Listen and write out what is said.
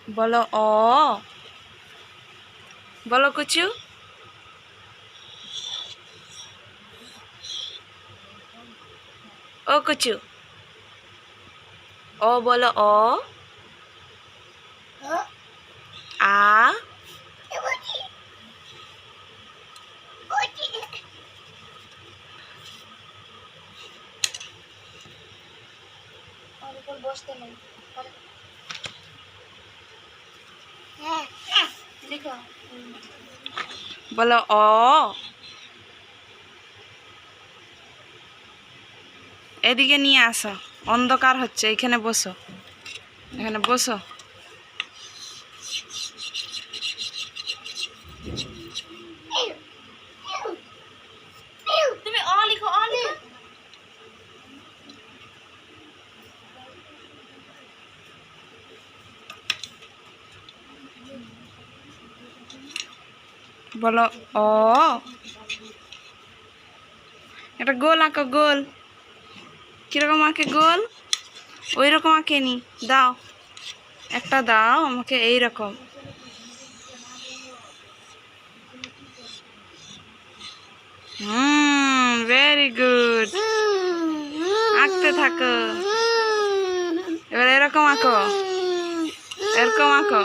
বলো অ। বলো কুচু। ও কুচু। ও বলো অ। আ। বসতে নেই। বলো অ। এদিকে নিয়ে আসো, অন্ধকার হচ্ছে, এখানে বসো, এখানে বসো। তুমি অ লিখো, অ লিখো। বলো অ। একটা গোল আঁকো, গোল। কিরকম আঁকে গোল? ওই রকম আঁকে নি। দাও, একটা দাও আমাকে, এইরকম। Very good. আঁকতে থাকো। এবার এরকম আঁকো, এরকম আঁকো।